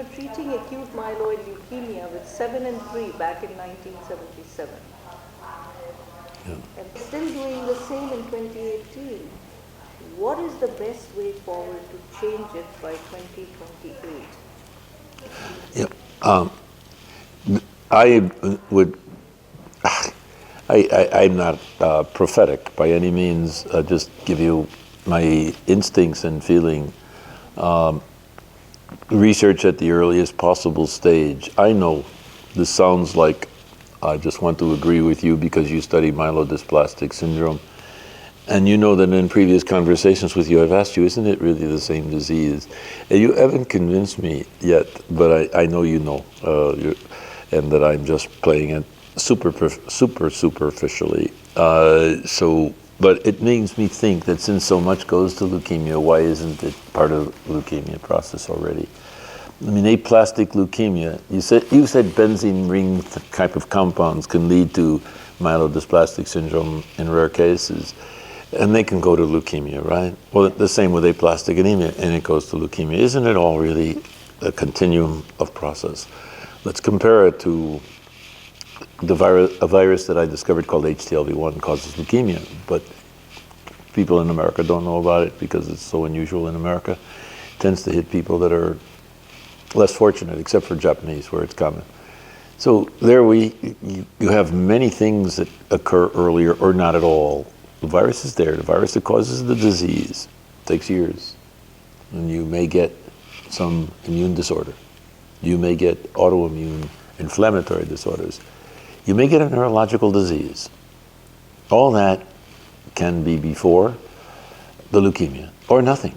were treating acute myeloid leukemia with 7 and 3 back in 1977. Yeah. And still doing the same in 2018. What is the best way forward to change it by 2028? Yeah. I would. I'm not prophetic by any means. I'll just give you my instincts and feeling. Research at the earliest possible stage. I know this sounds like I just want to agree with you because you study myelodysplastic syndrome. And you know that in previous conversations with you, I've asked you, isn't it really the same disease? And you haven't convinced me yet, but I know you know, and that I'm just playing it super superficially. But it makes me think that since so much goes to leukemia, why isn't it part of the leukemia process already? I mean, aplastic leukemia, you said benzene ring type of compounds can lead to myelodysplastic syndrome in rare cases, and they can go to leukemia, right? Well, the same with aplastic anemia, and it goes to leukemia. Isn't it all really a continuum of process? Let's compare it to a virus that I discovered called HTLV1 causes leukemia, but people in America don't know about it because it's so unusual in America. It tends to hit people that are less fortunate, except for Japanese, where it's common. So there you have many things that occur earlier or not at all. The virus is there. The virus that causes the disease takes years. And you may get some immune disorder. You may get autoimmune inflammatory disorders. You may get a neurological disease. All that can be before the leukemia or nothing.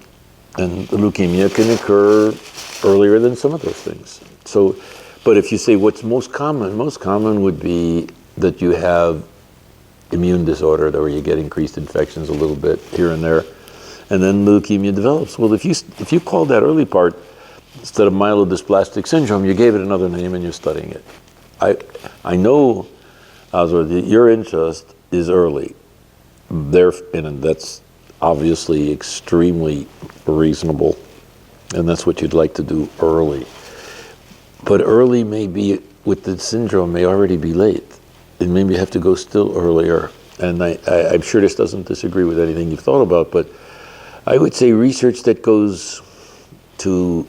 And the leukemia can occur earlier than some of those things. So, but if you say what's most common would be that you have immune disorder, where you get increased infections a little bit here and there, and then leukemia develops. Well, if you called that early part, instead of myelodysplastic syndrome, you gave it another name and you're studying it. I know, Azra, that your interest is early. And that's obviously extremely reasonable, and that's what you'd like to do early. But early may be, with the syndrome, may already be late. And maybe you have to go still earlier. And I'm sure this doesn't disagree with anything you've thought about, but I would say research that goes to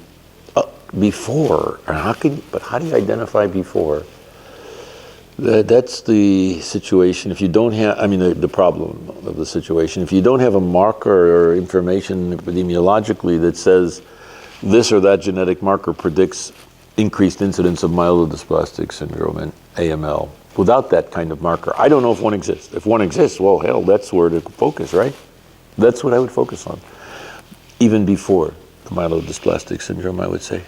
before, or how do you identify before? That's the situation. If you don't have, the problem of the situation, if you don't have a marker or information epidemiologically that says this or that genetic marker predicts increased incidence of myelodysplastic syndrome and AML, without that kind of marker, I don't know if one exists. If one exists, well, hell, that's where to focus, right? That's what I would focus on, even before the myelodysplastic syndrome, I would say.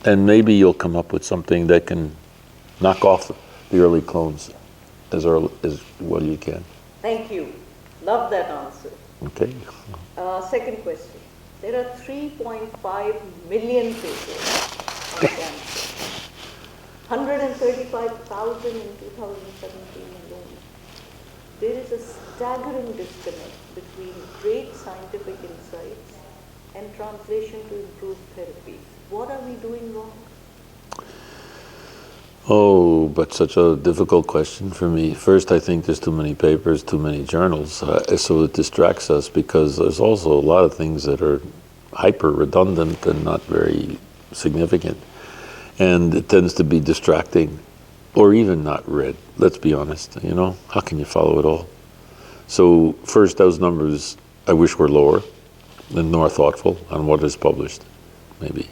And maybe you'll come up with something that can knock off the early clones as well as you can. Thank you. Love that answer. Okay. Second question. There are 3.5 million papers on cancer. 135,000 in 2017 alone. There is a staggering disconnect between great scientific insights and translation to improved therapies. What are we doing wrong? Oh, but such a difficult question for me. First, I think there's too many papers, too many journals, so it distracts us because there's also a lot of things that are hyper redundant and not very significant. And it tends to be distracting or even not read, let's be honest. How can you follow it all? So first, those numbers I wish were lower and more thoughtful on what is published, maybe.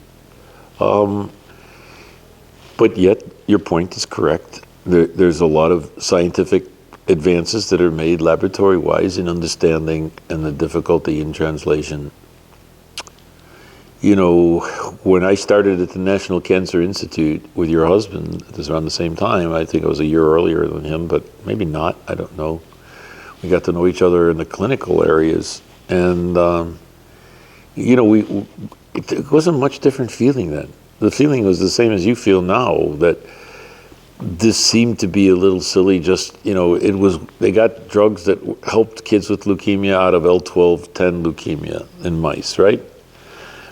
But yet, your point is correct. There's a lot of scientific advances that are made laboratory-wise in understanding and the difficulty in translation. When I started at the National Cancer Institute with your husband, it was around the same time. I think I was a year earlier than him, but maybe not, I don't know. We got to know each other in the clinical areas. And, it wasn't much different feeling then. The feeling was the same as you feel now, that this seemed to be a little silly. They got drugs that helped kids with leukemia out of L12-10 leukemia in mice, right?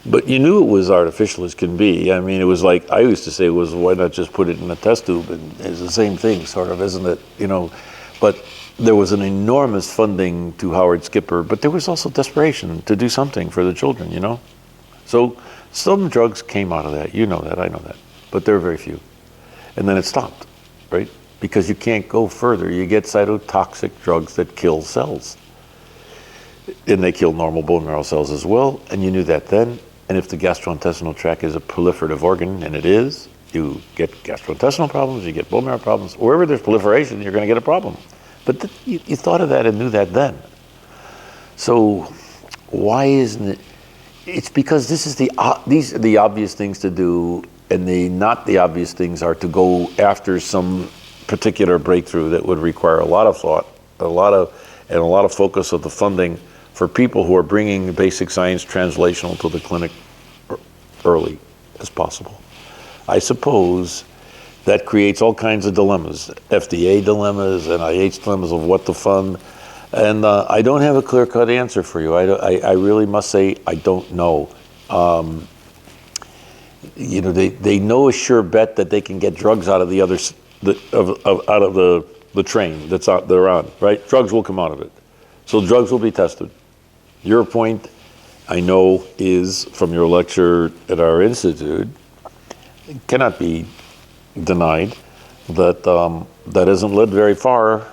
But you knew it was artificial as can be. I mean, it was like, I used to say, was why not just put it in a test tube? And it's the same thing, sort of, isn't it? You know, but there was an enormous funding to Howard Skipper, but there was also desperation to do something for the children, you know? So some drugs came out of that. You know that, I know that. But there are very few. And then it stopped, right? Because you can't go further. You get cytotoxic drugs that kill cells. And they kill normal bone marrow cells as well, and you knew that then. And if the gastrointestinal tract is a proliferative organ, and it is, you get gastrointestinal problems, you get bone marrow problems. Wherever there's proliferation, you're going to get a problem. But you thought of that and knew that then. So why isn't it? It's because these are the obvious things to do, and the not the obvious things are to go after some particular breakthrough that would require a lot of thought, a lot of focus of the funding for people who are bringing basic science translational to the clinic early as possible. I suppose that creates all kinds of dilemmas, FDA dilemmas, NIH dilemmas of what to fund. And I don't have a clear-cut answer for you. I really must say I don't know. You know, they know a sure bet that they can get drugs out of the out of the train they're on, right? Drugs will come out of it. So drugs will be tested. Your point, I know, is from your lecture at our institute, cannot be denied that that hasn't led very far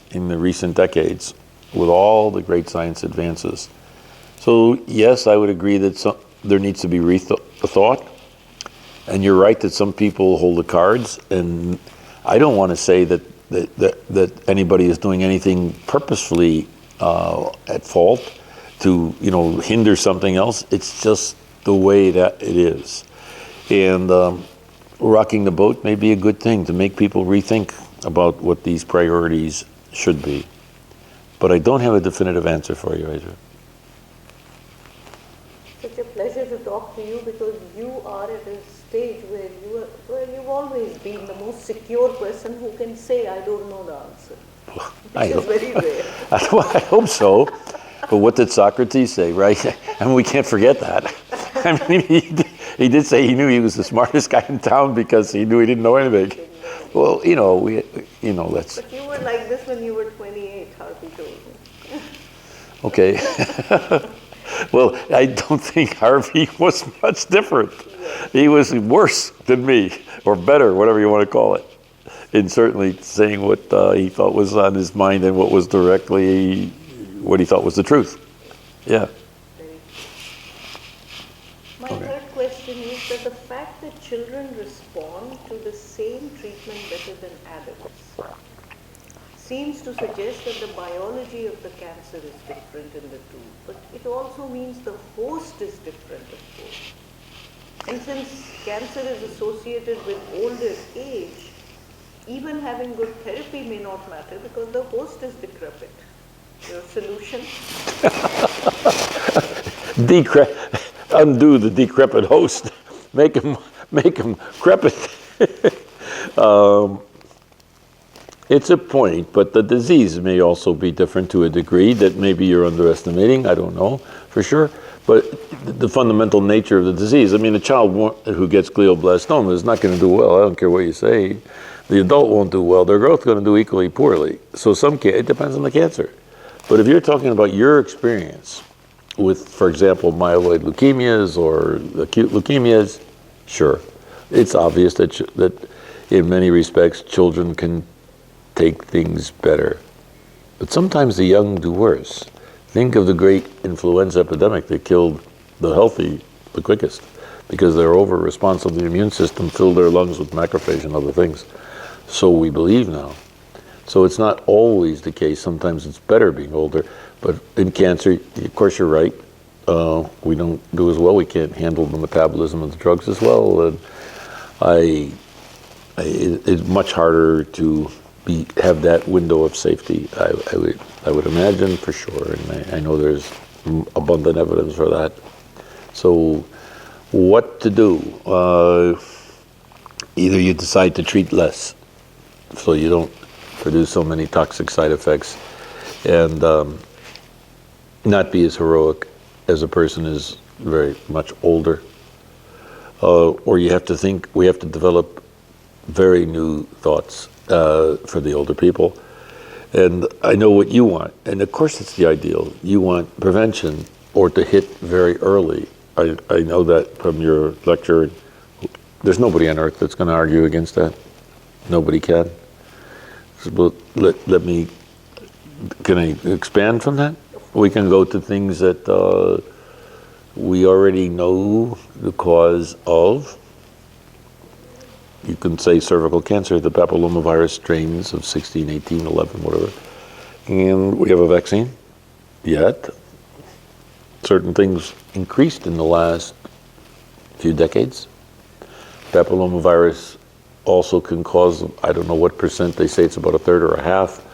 in the recent decades with all the great science advances. So yes, I would agree that there needs to be thought, and you're right that some people hold the cards, and I don't want to say that anybody is doing anything purposefully at fault to, you know, hinder something else. It's just the way that it is. And rocking the boat may be a good thing to make people rethink about what these priorities should be. But I don't have a definitive answer for you, Azra. Such a pleasure to talk to you, because you are at a stage where you've always been the most secure person who can say, I don't know the answer. Which is very rare. I hope so. But what did Socrates say, right? I mean, we can't forget that. I mean, he did say he knew he was the smartest guy in town because he knew he didn't know anything. Well, you know, that's... But you were like this when you were 28, Harvey told me. Okay. Well, I don't think Harvey was much different. He was worse than me, or better, whatever you want to call it, in certainly saying what he thought was on his mind and what was directly what he thought was the truth. Yeah. My third question is that the fact that children respond to the same treatment better than adults seems to suggest that the biology of the cancer is different in the two, but it also means the host is different, of course. And since cancer is associated with older age, even having good therapy may not matter because the host is decrepit. Your solution? Undo the decrepit host. Make him crepit. It's a point, but the disease may also be different to a degree that maybe you're underestimating. I don't know for sure. But the fundamental nature of the disease, I mean, a child who gets glioblastoma is not going to do well. I don't care what you say. The adult won't do well. Their growth is going to do equally poorly. So it depends on the cancer. But if you're talking about your experience with, for example, myeloid leukemias or acute leukemias, sure. It's obvious that in many respects, children can take things better. But sometimes the young do worse. Think of the great influenza epidemic that killed the healthy the quickest because their over-responsive immune system filled their lungs with macrophage and other things. So we believe now. So it's not always the case. Sometimes it's better being older. But in cancer, of course, you're right. We don't do as well. We can't handle the metabolism of the drugs as well. And it's much harder to have that window of safety. I would imagine for sure, and I know there's abundant evidence for that. So, what to do? Either you decide to treat less, so you don't produce so many toxic side effects, and not be as heroic as a person is very much older. Or you have to think, we have to develop very new thoughts for the older people. And I know what you want, and of course it's the ideal. You want prevention or to hit very early. I know that from your lecture. There's nobody on earth that's going to argue against that. Nobody can. So, can I expand from that? We can go to things that we already know the cause of. You can say cervical cancer, the papillomavirus strains of 16, 18, 11, whatever. And we have a vaccine yet. Certain things increased in the last few decades. Papillomavirus also can cause, I don't know what percent, they say it's about a third or a half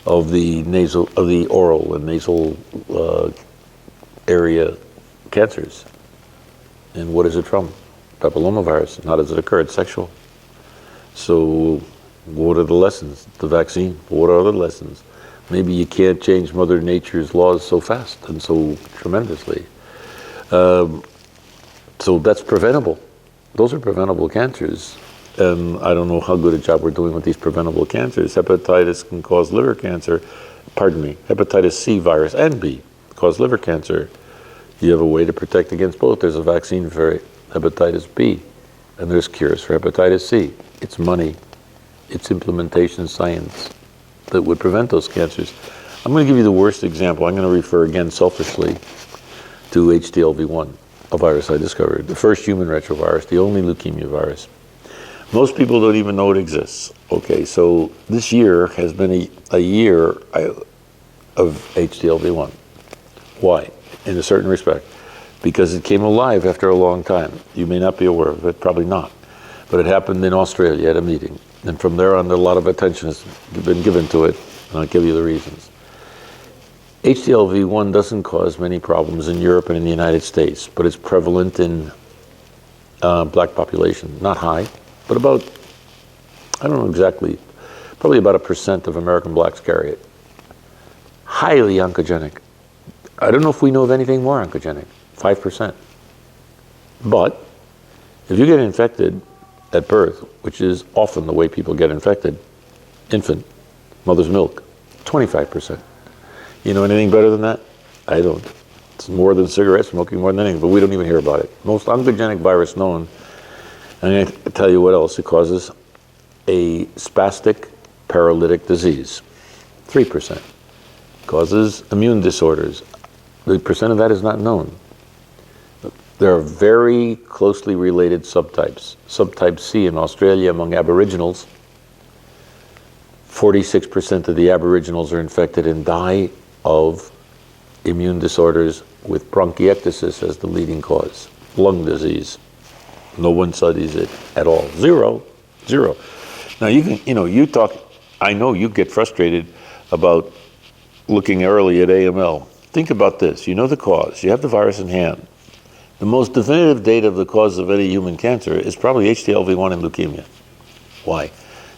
of the oral and nasal area cancers. And what is it from? Papillomavirus. And how does it occur? It's sexual. So what are the lessons? The vaccine. What are the lessons? Maybe you can't change Mother Nature's laws so fast and so tremendously. So that's preventable. Those are preventable cancers. And I don't know how good a job we're doing with these preventable cancers. Hepatitis can cause liver cancer. Hepatitis C virus and B cause liver cancer. You have a way to protect against both. There's a vaccine for hepatitis B, and there's cures for hepatitis C. It's money. It's implementation science that would prevent those cancers. I'm going to give you the worst example. I'm going to refer again selfishly to HTLV1, a virus I discovered, the first human retrovirus, the only leukemia virus. Most people don't even know it exists. Okay, so this year has been a year of HTLV1. Why? In a certain respect. Because it came alive after a long time. You may not be aware of it, probably not. But it happened in Australia at a meeting. And from there on, a lot of attention has been given to it, and I'll give you the reasons. HTLV1 doesn't cause many problems in Europe and in the United States, but it's prevalent in black population. Not high, but about, I don't know exactly, probably about 1% of American blacks carry it. Highly oncogenic. I don't know if we know of anything more oncogenic, 5%. But if you get infected at birth, which is often the way people get infected, infant, mother's milk, 25%. You know anything better than that? I don't. It's more than cigarette smoking, more than anything, but we don't even hear about it. Most oncogenic virus known, and I'm going to tell you what else. It causes a spastic paralytic disease, 3%. Causes immune disorders. The percent of that is not known. There are very closely related subtypes. Subtype C in Australia among Aboriginals, 46% of the Aboriginals are infected and die of immune disorders with bronchiectasis as the leading cause. Lung disease. No one studies it at all. Zero. Now you talk, I know you get frustrated about looking early at AML. Think about this. You know the cause. You have the virus in hand. The most definitive data of the cause of any human cancer is probably HTLV1 and leukemia. Why?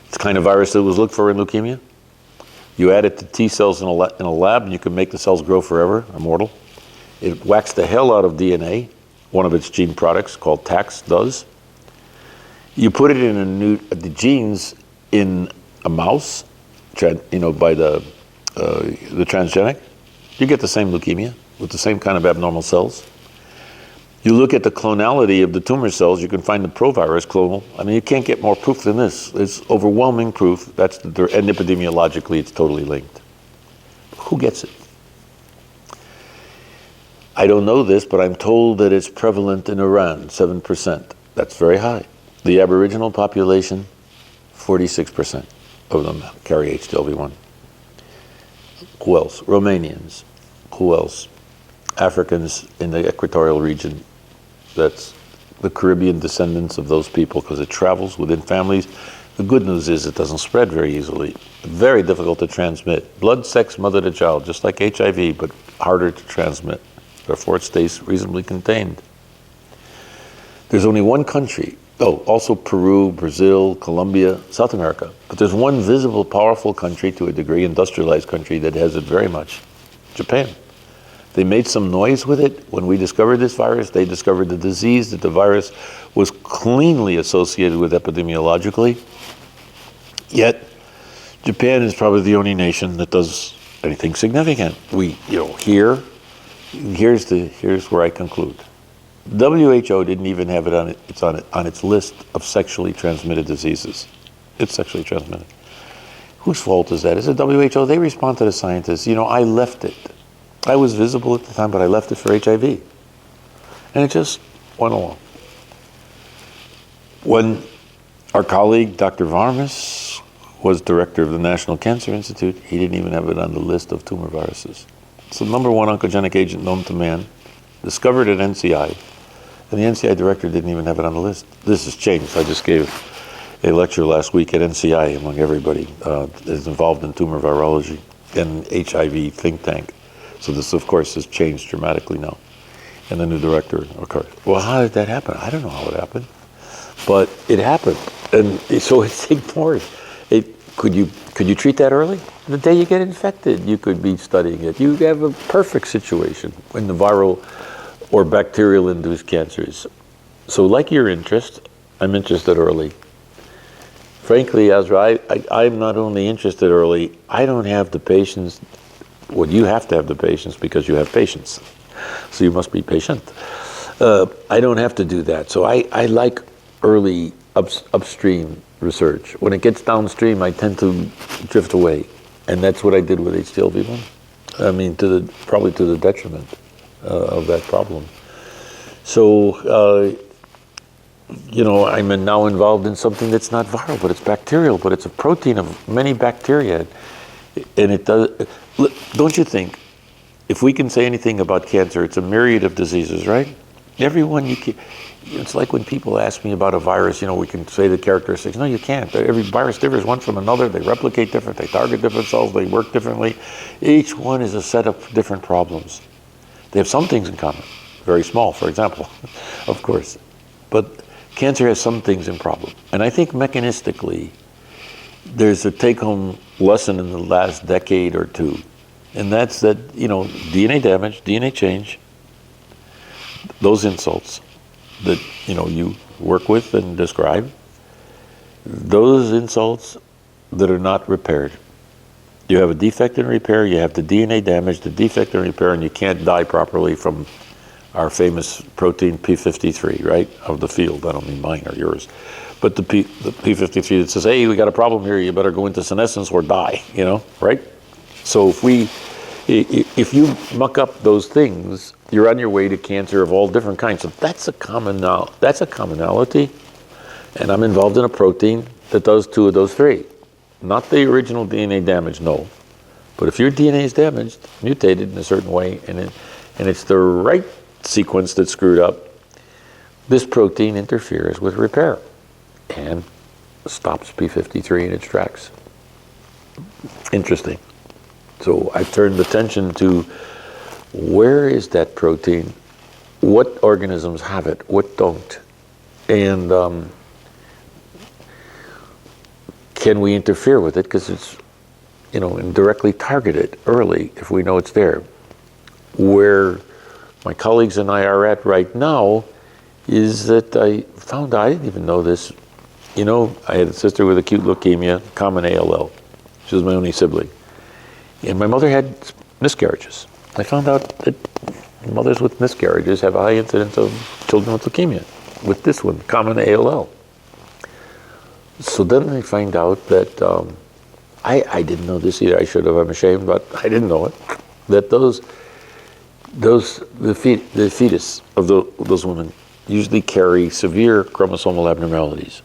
It's the kind of virus that was looked for in leukemia. You add it to T cells in a lab, and you can make the cells grow forever, immortal. It whacks the hell out of DNA. One of its gene products called TAX does. You put it in the genes in a mouse, by the transgenic. You get the same leukemia with the same kind of abnormal cells. You look at the clonality of the tumor cells, you can find the provirus clonal. I mean, you can't get more proof than this. It's overwhelming proof. And epidemiologically, it's totally linked. Who gets it? I don't know this, but I'm told that it's prevalent in Iran, 7%. That's very high. The Aboriginal population, 46% of them carry HTLV1. Who else? Romanians. Who else? Africans in the equatorial region. That's the Caribbean descendants of those people, because it travels within families. The good news is it doesn't spread very easily. Very difficult to transmit. Blood, sex, mother to child, just like HIV, but harder to transmit. Therefore, it stays reasonably contained. There's only one country, also Peru, Brazil, Colombia, South America, but there's one visible, powerful country to a degree, industrialized country, that has it very much. Japan. They made some noise with it. When we discovered this virus, they discovered the disease, that the virus was cleanly associated with epidemiologically. Yet, Japan is probably the only nation that does anything significant. Here's where I conclude. WHO didn't even have it on its list of sexually transmitted diseases. It's sexually transmitted. Whose fault is that? Is it WHO? They respond to the scientists. I left it. I was visible at the time, but I left it for HIV. And it just went along. When our colleague, Dr. Varmus, was director of the National Cancer Institute, he didn't even have it on the list of tumor viruses. It's the number one oncogenic agent known to man, discovered at NCI, and the NCI director didn't even have it on the list. This has changed. I just gave a lecture last week at NCI among everybody that's involved in tumor virology and HIV think tank. So this, of course, has changed dramatically now. And the new director, of course. Well, how did that happen? I don't know how it happened. But it happened. And so it's ignored. Could you treat that early? The day you get infected, you could be studying it. You have a perfect situation in the viral or bacterial-induced cancers. So like your interest, I'm interested early. Frankly, Azra, I'm not only interested early, I don't have the patience. Well, you have to have the patience because you have patience. So you must be patient. I don't have to do that. So I like early upstream research. When it gets downstream, I tend to drift away. And that's what I did with HTLV1. I mean, probably to the detriment of that problem. So, I'm now involved in something that's not viral, but it's bacterial, but it's a protein of many bacteria. And it does, don't you think, if we can say anything about cancer, it's a myriad of diseases, right? Everyone it's like when people ask me about a virus, we can say the characteristics. No, you can't. Every virus differs one from another. They replicate different. They target different cells. They work differently. Each one is a set of different problems. They have some things in common. Very small, for example, of course. But cancer has some things in common. And I think mechanistically, there's a take-home lesson in the last decade or two. And that's that, DNA damage, DNA change, those insults that, you work with and describe, those insults that are not repaired. You have a defect in repair, you have the DNA damage, the defect in repair, and you can't die properly from our famous protein P53, right, of the field. I don't mean mine or yours. But the P53 that says, hey, we got a problem here, you better go into senescence or die, right? So if you muck up those things, you're on your way to cancer of all different kinds. So that's a commonality. And I'm involved in a protein that does two of those three. Not the original DNA damage, no. But if your DNA is damaged, mutated in a certain way, and it's the right sequence that's screwed up, this protein interferes with repair and stops P53 in its tracks. Interesting. So I've turned attention to where is that protein, what organisms have it, what don't, and can we interfere with it, because it's, and directly target it early if we know it's there. Where my colleagues and I are at right now is that I found out, I didn't even know this, I had a sister with acute leukemia, common ALL. She was my only sibling. And my mother had miscarriages. I found out that mothers with miscarriages have a high incidence of children with leukemia, with this one, common ALL. So then I find out that, I didn't know this either, I should have, I'm ashamed, but I didn't know it, that the fetus of those women usually carry severe chromosomal abnormalities.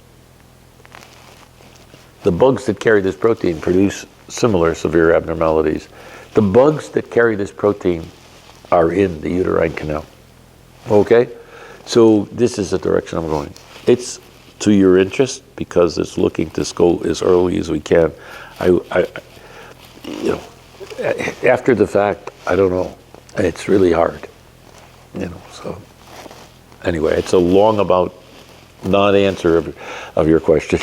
The bugs that carry this protein produce similar severe abnormalities. The bugs that carry this protein are in the uterine canal. Okay? So this is the direction I'm going. It's to your interest because it's looking to go as early as we can. After the fact, I don't know. It's really hard. So anyway, it's a long about non-answer of your question.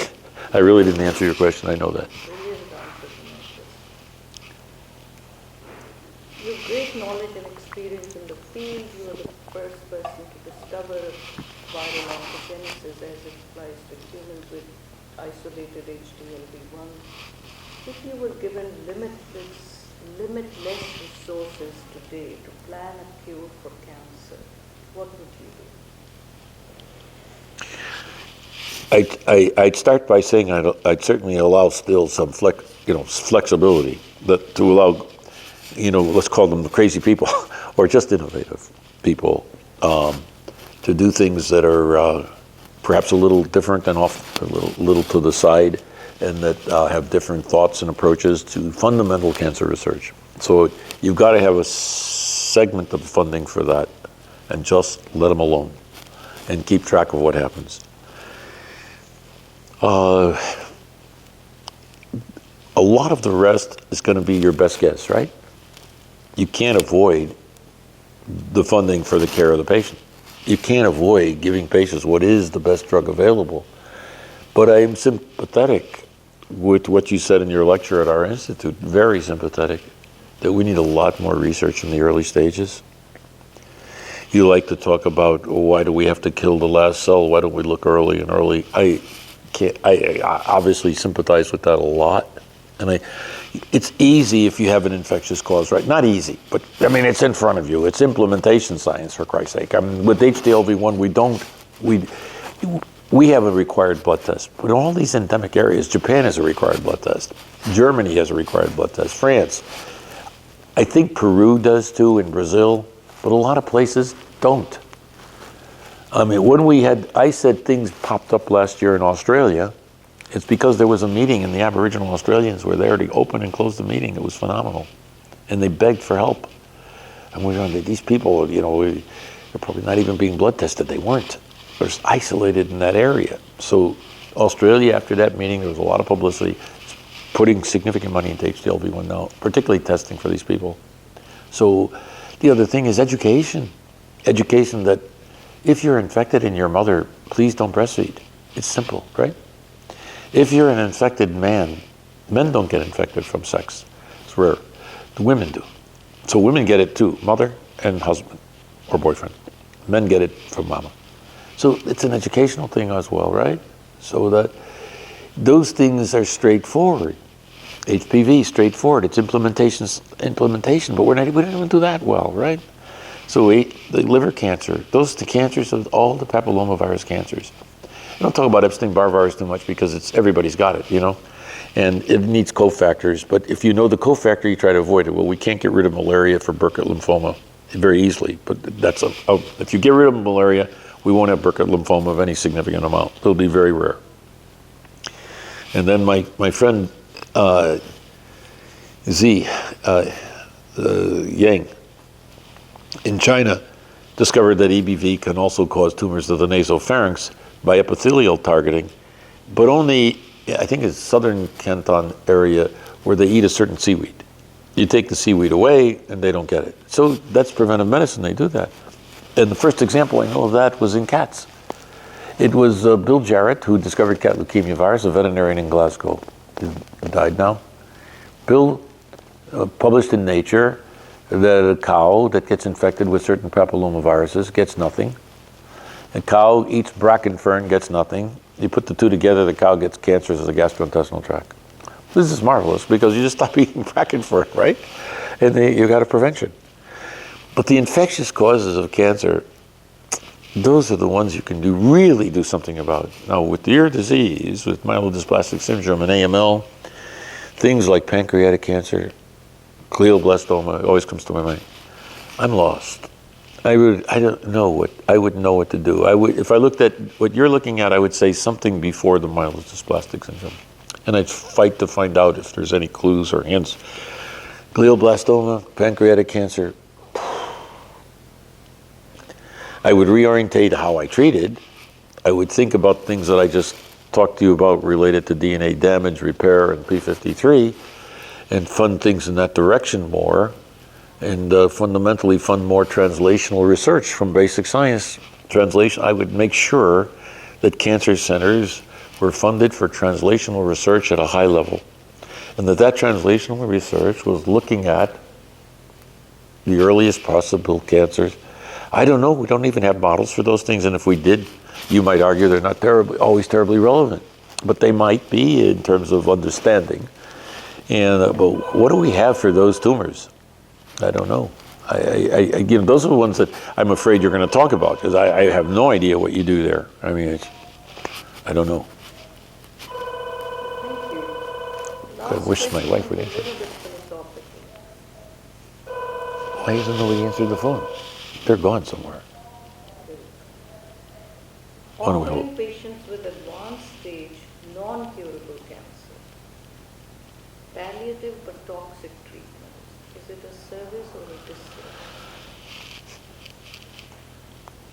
I really didn't answer your question, I know that. Brilliant answer. You have great knowledge and experience viral oncogenesis as it applies to humans with isolated HDLV1, if you were given limitless resources today to plan a cure for cancer, what would you I'd start by saying I'd certainly allow still some flexibility to allow, let's call them the crazy people or just innovative people to do things that are perhaps a little different and off a little to the side, and that have different thoughts and approaches to fundamental cancer research. So you've got to have a segment of funding for that and just let them alone and keep track of what happens. A lot of the rest is going to be your best guess, right? You can't avoid the funding for the care of the patient. You can't avoid giving patients what is the best drug available. But I am sympathetic with what you said in your lecture at our institute, very sympathetic, that we need a lot more research in the early stages. You like to talk about, why do we have to kill the last cell? Why don't we look early and early? I obviously sympathize with that a lot. And it's easy if you have an infectious cause, right? Not easy, but it's in front of you. It's implementation science, for Christ's sake. With HDLV1, we have a required blood test. But in all these endemic areas, Japan has a required blood test. Germany has a required blood test. France. I think Peru does too, in Brazil, but a lot of places don't. I said things popped up last year in Australia, it's because there was a meeting and the Aboriginal Australians were there to open and close the meeting. It was phenomenal. And they begged for help. And we're going, these people, they're probably not even being blood tested. They weren't. They're isolated in that area. So Australia, after that meeting, there was a lot of publicity, putting significant money into HDLV1 now, particularly testing for these people. So the other thing is education. Education that if you're infected in your mother, please don't breastfeed. It's simple, right? If you're an infected man, men don't get infected from sex. It's rare. The women do. So women get it too, mother and husband or boyfriend. Men get it from mama. So it's an educational thing as well, right? So that those things are straightforward. HPV, straightforward. It's implementation, but we don't even do that well, right? So the liver cancer, those are the cancers of all the papillomavirus cancers. I don't talk about Epstein-Barr virus too much because everybody's got it, and it needs cofactors. But if you know the cofactor, you try to avoid it. Well, we can't get rid of malaria for Burkitt lymphoma very easily, but if you get rid of malaria, we won't have Burkitt lymphoma of any significant amount. It'll be very rare. And then my friend Yang in China discovered that EBV can also cause tumors of the nasopharynx by epithelial targeting, but only, I think it's southern Canton area where they eat a certain seaweed. You take the seaweed away and they don't get it. So that's preventive medicine, they do that. And the first example I know of that was in cats. It was Bill Jarrett who discovered cat leukemia virus, a veterinarian in Glasgow, who died now. Bill published in Nature that a cow that gets infected with certain papillomaviruses gets nothing. A cow eats bracken fern, gets nothing. You put the two together, the cow gets cancers of the gastrointestinal tract. This is marvelous because you just stop eating bracken fern, right? And you got a prevention. But the infectious causes of cancer, those are the ones you can really do something about. Now, with your disease, with myelodysplastic syndrome and AML, things like pancreatic cancer, glioblastoma, always comes to my mind. I'm lost. I don't know what I would know what to do. If I looked at what you're looking at, I would say something before the myelodysplastic syndrome, and I'd fight to find out if there's any clues or hints. Glioblastoma, pancreatic cancer. I would reorientate how I treated. I would think about things that I just talked to you about related to DNA damage, repair, and P53, and fund things in that direction more. And fundamentally fund more translational research from basic science. Translation, I would make sure that cancer centers were funded for translational research at a high level. And that translational research was looking at the earliest possible cancers. I don't know. We don't even have models for those things. And if we did, you might argue they're not always terribly relevant. But they might be in terms of understanding. And but what do we have for those tumors? I don't know. Those are the ones that I'm afraid you're going to talk about, because I have no idea what you do there. I mean, I don't know. Thank you. I wish my wife would answer. Why hasn't nobody answered the phone? They're gone somewhere. Offering patients with advanced stage, non-curable cancer, palliative but toxic treatment, is it a service or a disservice?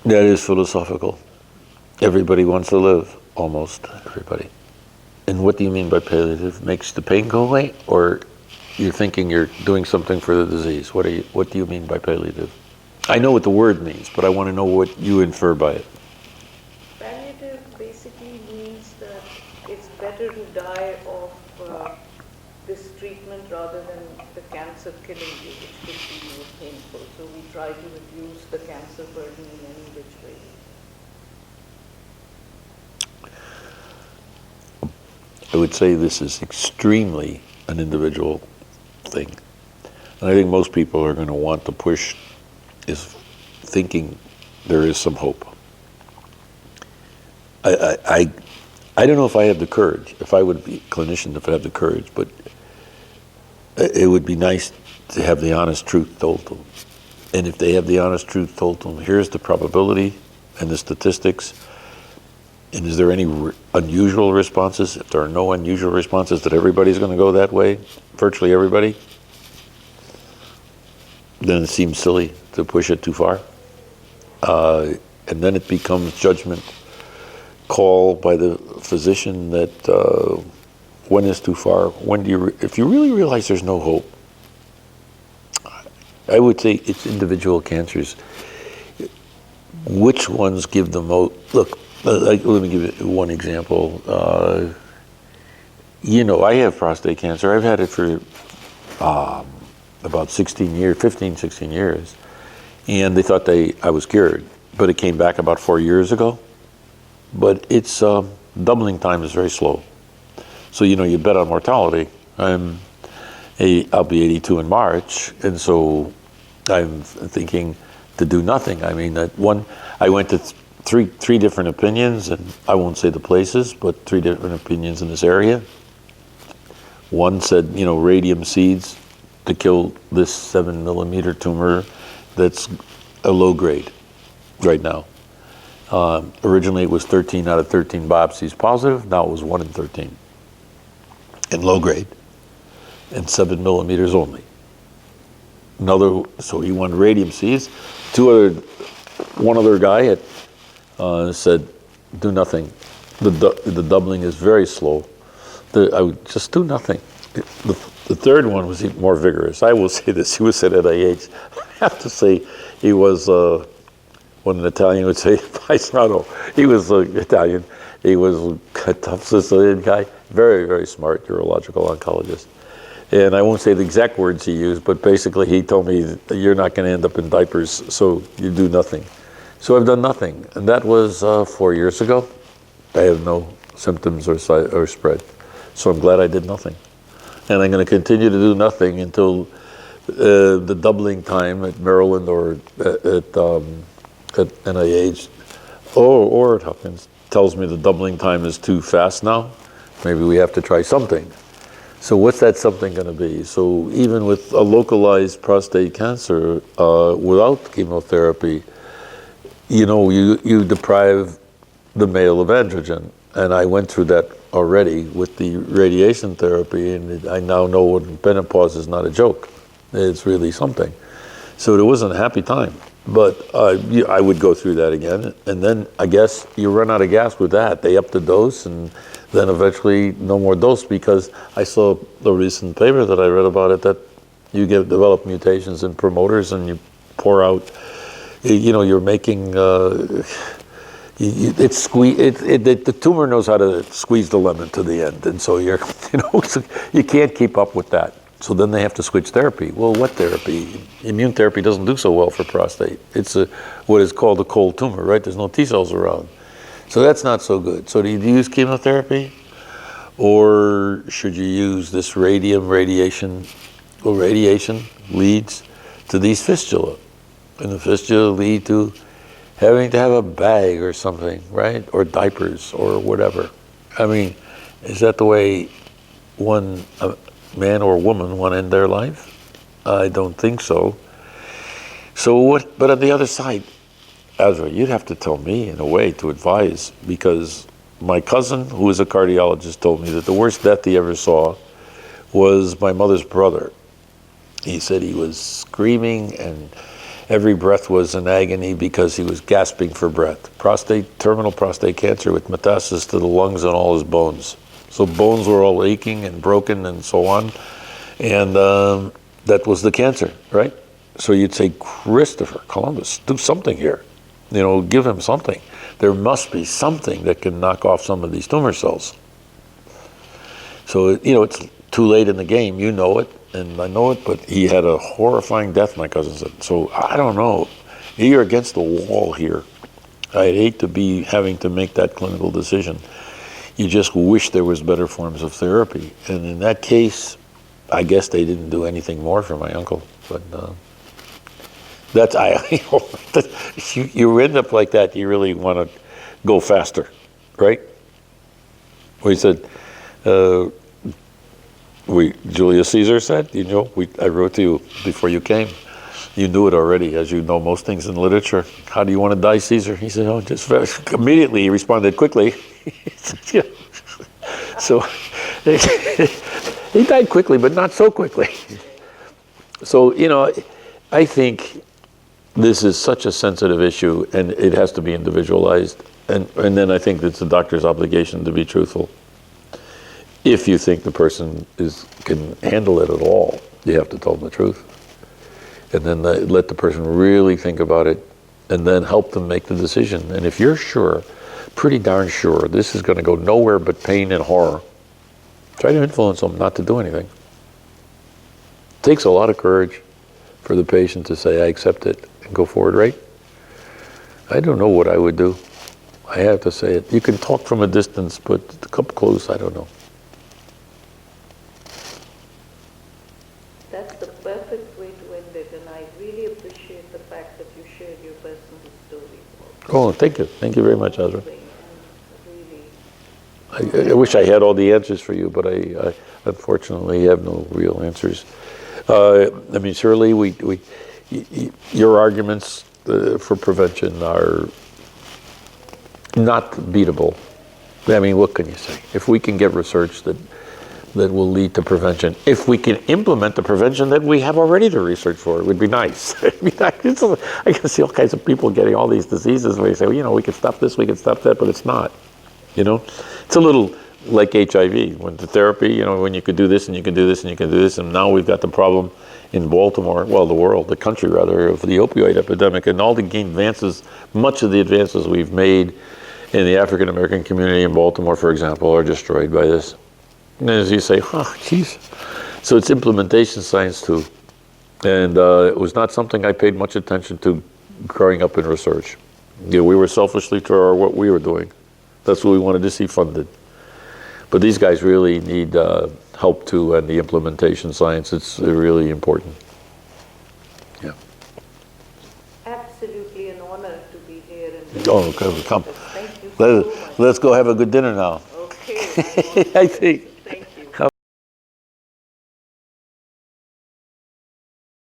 That is philosophical. Everybody wants to live, almost everybody. And what do you mean by palliative? Makes the pain go away, or you're thinking you're doing something for the disease? What do you mean by palliative? I know what the word means, but I want to know what you infer by it. Palliative basically means that it's better to die of this treatment rather than the cancer killing you, which could be more painful. So we try to reduce the cancer burden in any which way. I would say this is extremely an individual thing. And I think most people are going to want to push is thinking there is some hope. I don't know if I have the courage, if I would be a clinician, if I have the courage, but it would be nice to have the honest truth told to them. And if they have the honest truth told to them, here's the probability and the statistics, and is there any unusual responses? If there are no unusual responses, that everybody's going to go that way, virtually everybody, then it seems silly to push it too far. And then it becomes judgment call by the physician that when is too far? When do you, if you really realize there's no hope, I would say it's individual cancers. Which ones give the most? Look, let me give you one example. I have prostate cancer. I've had it for about 16 years, 15, 16 years. And they thought I was cured. But it came back about 4 years ago. But its doubling time is very slow. So, you bet on mortality. I'll be 82 in March. And so I'm thinking to do nothing. I mean, I went to three different opinions, and I won't say the places, but 3 different opinions in this area. One said, radium seeds to kill this 7 millimeter tumor that's a low grade right now. Originally it was 13 out of 13 biopsies positive, now it was 1 in 13. And low grade, and 7 millimeters only. So he wanted radium seeds. One other guy had said, do nothing. The doubling is very slow. I would just do nothing. The third one was even more vigorous. I will say this, he was at NIH. I have to say, he was, what an Italian would say, paisano. He was Italian. He was a tough Sicilian guy, very, very smart urological oncologist. And I won't say the exact words he used, but basically he told me, you're not going to end up in diapers, so you do nothing. So I've done nothing. And that was 4 years ago. I have no symptoms or spread. So I'm glad I did nothing. And I'm going to continue to do nothing until the doubling time at Maryland or at NIH or at Hopkins tells me the doubling time is too fast now. Maybe we have to try something. So what's that something going to be? So even with a localized prostate cancer, without chemotherapy, you deprive the male of androgen. And I went through that already with the radiation therapy, and I now know what menopause is not a joke. It's really something. So it wasn't a happy time. But I would go through that again. And then I guess you run out of gas with that. They up the dose, and then eventually no more dose, because I saw the recent paper that I read about it, that you develop mutations in promoters and you pour out, you're making, the tumor knows how to squeeze the lemon to the end. And so you can't keep up with that. So then they have to switch therapy. Well, what therapy? Immune therapy doesn't do so well for prostate. It's what is called a cold tumor, right? There's no T cells around. So that's not so good. So do you use chemotherapy? Or should you use this radiation? Well, radiation leads to these fistula. And the fistula lead to having to have a bag or something, right? Or diapers or whatever. I mean, is that the way one man or woman want to end their life? I don't think so. So what, but on the other side, Azra, you'd have to tell me in a way to advise, because my cousin, who is a cardiologist, told me that the worst death he ever saw was my mother's brother. He said he was screaming and every breath was an agony because he was gasping for breath. Terminal prostate cancer with metastasis to the lungs and all his bones. So bones were all aching and broken and so on. And that was the cancer, right? So you'd say, Christopher Columbus, do something here. You know, give him something. There must be something that can knock off some of these tumor cells. So, you know, it's too late in the game. You know it, and I know it, but he had a horrifying death, my cousin said. So I don't know. You're against the wall here. I'd hate to be having to make that clinical decision. You just wish there was better forms of therapy. And in that case, I guess they didn't do anything more for my uncle. But you end up like that, you really want to go faster, right? We said, Julius Caesar said, you know, I wrote to you before you came. You knew it already, as you know most things in literature. How do you want to die, Caesar? He said, oh, just immediately. He responded quickly. So he died quickly, but not so quickly. So, you know, I think this is such a sensitive issue, and it has to be individualized. And then I think it's the doctor's obligation to be truthful. If you think the person can handle it at all, you have to tell them the truth. And then let the person really think about it, and then help them make the decision. And if you're sure, pretty darn sure, this is going to go nowhere but pain and horror, try to influence them not to do anything. It takes a lot of courage for the patient to say, I accept it, and go forward, right? I don't know what I would do. I have to say it. You can talk from a distance, but come close, I don't know. That's the perfect way to end it, and I really appreciate the fact that you shared your personal story. Oh, thank you. Thank you very much, Azra. Really, I wish I had all the answers for you, but I unfortunately have no real answers. I mean, surely your arguments for prevention are not beatable. I mean, what can you say? If we can get research that will lead to prevention, if we can implement the prevention that we have already the research for, it would be nice. I can see all kinds of people getting all these diseases where you say, well, you know, we could stop this, we could stop that, but it's not. You know, it's a little like HIV, when the therapy, you know, when you could do this and you can do this and you can do this, and now we've got the problem in Baltimore, well, the country rather, of the opioid epidemic, and all the advances, much of the advances we've made in the African American community in Baltimore, for example, are destroyed by this. And as you say, oh, geez. So it's implementation science too. And it was not something I paid much attention to growing up in research. Yeah, we were selfishly to what we were doing. That's what we wanted to see funded. But these guys really need help too, and the implementation science, it's really important. Yeah. absolutely an honor to be here. And Oh, okay, come. Thank you so much. Let's go have a good dinner now. Okay. I think.